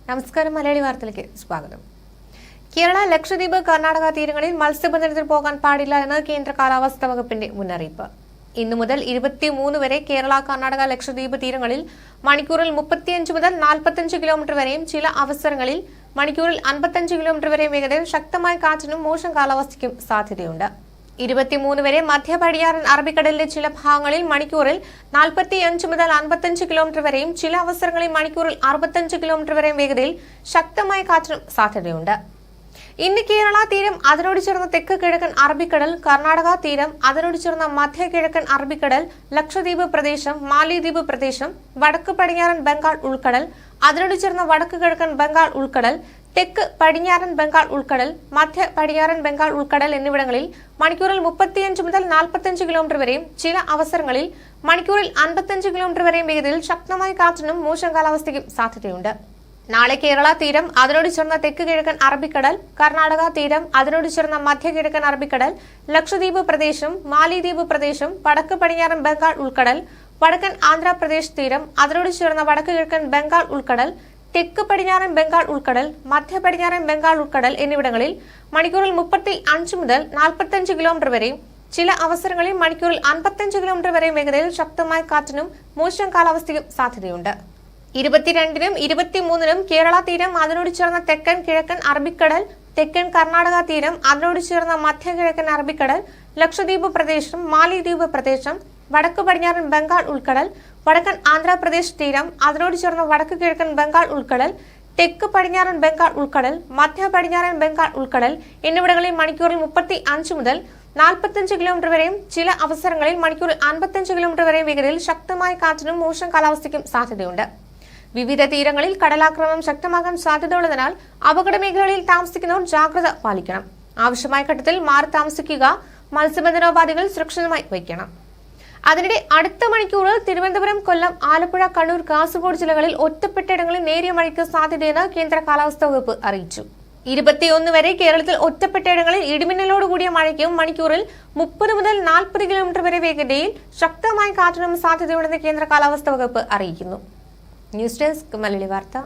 നമസ്കാരം. മലയാളി വാർത്തയിലേക്ക് സ്വാഗതം. കേരള, ലക്ഷദ്വീപ്, കർണാടക തീരങ്ങളിൽ മത്സ്യബന്ധനത്തിന് പോകാൻ പാടില്ല എന്ന് കേന്ദ്ര കാലാവസ്ഥാ വകുപ്പിന്റെ മുന്നറിയിപ്പ്. ഇന്നു മുതൽ 23 വരെ കേരള, കർണാടക, ലക്ഷദ്വീപ് തീരങ്ങളിൽ മണിക്കൂറിൽ 35 മുതൽ 45 കിലോമീറ്റർ വരെയും ചില അവസരങ്ങളിൽ മണിക്കൂറിൽ 55 കിലോമീറ്റർ വരെയും വേഗതയിൽ ശക്തമായ കാറ്റിനും മോശം കാലാവസ്ഥയ്ക്കും സാധ്യതയുണ്ട്. 23 വരെ മധ്യ പടിഞ്ഞാറൻ അറബിക്കടലിലെ ചില ഭാഗങ്ങളിൽ മണിക്കൂറിൽ 45 മുതൽ 55 കിലോമീറ്റർ വരെയും ചില അവസരങ്ങളിൽ മണിക്കൂറിൽ 65 കിലോമീറ്റർ വരെയും വേഗതയിൽ ശക്തമായ കാറ്റിനും സാധ്യതയുണ്ട്. ഇന്ന് കേരള തീരം, അതിനോട് ചേർന്ന തെക്ക് കിഴക്കൻ അറബിക്കടൽ, കർണാടക തീരം, അതിനോട് ചേർന്ന മധ്യ കിഴക്കൻ അറബിക്കടൽ, ലക്ഷദ്വീപ് പ്രദേശം, മാലിദ്വീപ് പ്രദേശം, വടക്ക് പടിഞ്ഞാറൻ ബംഗാൾ ഉൾക്കടൽ, അതിനോട് ചേർന്ന വടക്ക് കിഴക്കൻ ബംഗാൾ ഉൾക്കടൽ, തെക്ക് പടിഞ്ഞാറൻ ബംഗാൾ ഉൾക്കടൽ, മധ്യ പടിഞ്ഞാറൻ ബംഗാൾ ഉൾക്കടൽ എന്നിവിടങ്ങളിൽ മണിക്കൂറിൽ 35 മുതൽ 45 കിലോമീറ്റർ വരെയും ചില അവസരങ്ങളിൽ മണിക്കൂറിൽ 55 കിലോമീറ്റർ വരെയും വേഗതയിൽ ശക്തമായ കാറ്റിനും മോശം കാലാവസ്ഥയ്ക്കും സാധ്യതയുണ്ട്. നാളെ കേരള തീരം, അതിനോട് ചേർന്ന തെക്ക് കിഴക്കൻ അറബിക്കടൽ, കർണാടക തീരം, അതിനോട് ചേർന്ന മധ്യ കിഴക്കൻ അറബിക്കടൽ, ലക്ഷദ്വീപ് പ്രദേശം, മാലിദ്വീപ് പ്രദേശം, വടക്ക് പടിഞ്ഞാറൻ ബംഗാൾ ഉൾക്കടൽ, വടക്കൻ ആന്ധ്രാപ്രദേശ് തീരം, അതിനോട് ചേർന്ന വടക്ക് കിഴക്കൻ ബംഗാൾ ഉൾക്കടൽ, തെക്ക് പടിഞ്ഞാറൻ ബംഗാൾ ഉൾക്കടൽ, മധ്യ പടിഞ്ഞാറൻ ബംഗാൾ ഉൾക്കടൽ എന്നിവിടങ്ങളിൽ മണിക്കൂറിൽ 35 മുതൽ 45 കിലോമീറ്റർ വരെയും ചില അവസരങ്ങളിൽ മണിക്കൂറിൽ 55 കിലോമീറ്റർ വരെയും വേഗതയിൽ ശക്തമായ കാറ്റിനും മോശം കാലാവസ്ഥയ്ക്കും സാധ്യതയുണ്ട്. 22-നും 23-നും കേരള തീരം, അതിനോട് ചേർന്ന തെക്കൻ കിഴക്കൻ അറബിക്കടൽ, തെക്കൻ കർണാടക തീരം, അതിനോട് ചേർന്ന മധ്യ കിഴക്കൻ അറബിക്കടൽ, ലക്ഷദ്വീപ് പ്രദേശം, മാലിദ്വീപ് പ്രദേശം, വടക്ക് പടിഞ്ഞാറൻ ബംഗാൾ ഉൾക്കടൽ, വടക്കൻ ആന്ധ്രാപ്രദേശ് തീരം, അതിനോട് ചേർന്ന വടക്ക് കിഴക്കൻ ബംഗാൾ ഉൾക്കടൽ, തെക്ക് പടിഞ്ഞാറൻ ബംഗാൾ ഉൾക്കടൽ, മധ്യ പടിഞ്ഞാറൻ ബംഗാൾ ഉൾക്കടൽ എന്നിവിടങ്ങളിൽ മണിക്കൂറിൽ 35 മുതൽ 45 കിലോമീറ്റർ വരെയും ചില അവസരങ്ങളിൽ മണിക്കൂറിൽ 55 കിലോമീറ്റർ വരെയും വേഗതയിൽ ശക്തമായ കാറ്റിനും മോശം കാലാവസ്ഥയ്ക്കും സാധ്യതയുണ്ട്. വിവിധ തീരങ്ങളിൽ കടലാക്രമണം ശക്തമാകാൻ സാധ്യതയുള്ളതിനാൽ അപകട മേഖലകളിൽ താമസിക്കുന്നവർ ജാഗ്രത പാലിക്കണം. ആവശ്യമായ ഘട്ടത്തിൽ മാറി താമസിക്കുക. മത്സ്യബന്ധനോപാധികൾ സുരക്ഷിതമായി വയ്ക്കണം. അതിനിടെ അടുത്ത മണിക്കൂറിൽ തിരുവനന്തപുരം, കൊല്ലം, ആലപ്പുഴ, കണ്ണൂർ, കാസർഗോഡ് ജില്ലകളിൽ ഒറ്റപ്പെട്ടയിടങ്ങളിൽ നേരിയ മഴയ്ക്ക് സാധ്യതയെന്ന് കേന്ദ്ര കാലാവസ്ഥാ വകുപ്പ് അറിയിച്ചു. 21 വരെ കേരളത്തിൽ ഒറ്റപ്പെട്ടയിടങ്ങളിൽ ഇടിമിന്നലോടുകൂടിയ മഴയ്ക്കും മണിക്കൂറിൽ 30 മുതൽ 40 കിലോമീറ്റർ വരെ വേഗതയിൽ ശക്തമായ കാറ്റിനും സാധ്യതയുണ്ടെന്ന് കേന്ദ്ര കാലാവസ്ഥാ വകുപ്പ് അറിയിക്കുന്നു. ന്യൂസ് ഡെസ്ക്, മലയാളി വാർത്ത.